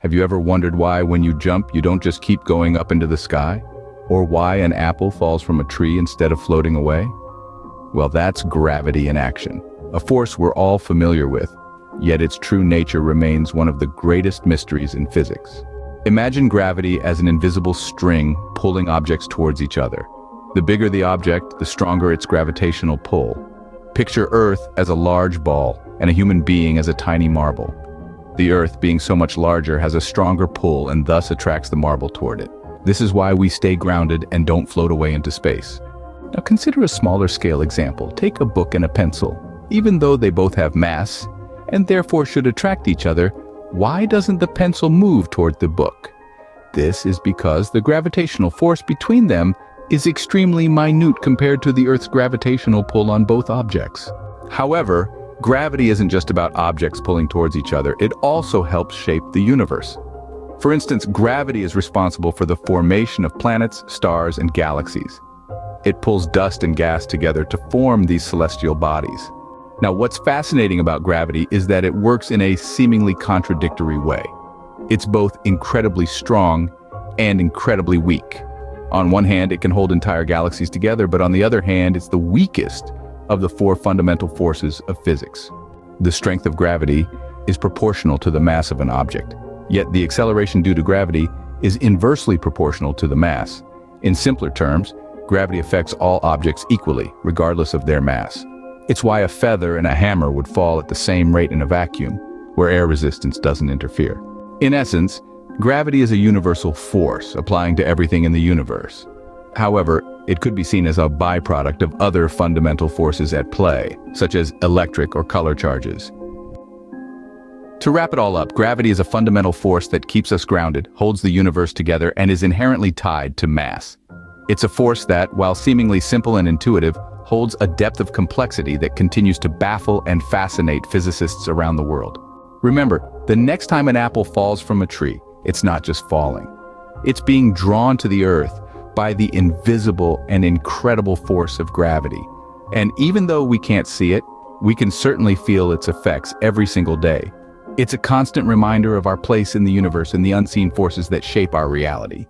Have you ever wondered why when you jump, you don't just keep going up into the sky? Or why an apple falls from a tree instead of floating away? Well, that's gravity in action, a force we're all familiar with, yet its true nature remains one of the greatest mysteries in physics. Imagine gravity as an invisible string pulling objects towards each other. The bigger the object, the stronger its gravitational pull. Picture Earth as a large ball and a human being as a tiny marble. The Earth, being so much larger, has a stronger pull and thus attracts the marble toward it. This is why we stay grounded and don't float away into space. Now consider a smaller scale example. Take a book and a pencil. Even though they both have mass, and therefore should attract each other, why doesn't the pencil move toward the book? This is because the gravitational force between them is extremely minute compared to the Earth's gravitational pull on both objects. However, gravity isn't just about objects pulling towards each other, it also helps shape the universe. For instance, gravity is responsible for the formation of planets, stars, and galaxies. It pulls dust and gas together to form these celestial bodies. Now, what's fascinating about gravity is that it works in a seemingly contradictory way. It's both incredibly strong and incredibly weak. On one hand, it can hold entire galaxies together, but on the other hand, it's the weakest of the four fundamental forces of physics. The strength of gravity is proportional to the mass of an object, yet the acceleration due to gravity is inversely proportional to the mass. In simpler terms, gravity affects all objects equally, regardless of their mass. It's why a feather and a hammer would fall at the same rate in a vacuum, where air resistance doesn't interfere. In essence, gravity is a universal force applying to everything in the universe. However, it could be seen as a byproduct of other fundamental forces at play, such as electric or color charges. To wrap it all up, gravity is a fundamental force that keeps us grounded, holds the universe together, and is inherently tied to mass. It's a force that, while seemingly simple and intuitive, holds a depth of complexity that continues to baffle and fascinate physicists around the world. Remember, the next time an apple falls from a tree, it's not just falling. It's being drawn to the earth by the invisible and incredible force of gravity. And even though we can't see it, we can certainly feel its effects every single day. It's a constant reminder of our place in the universe and the unseen forces that shape our reality.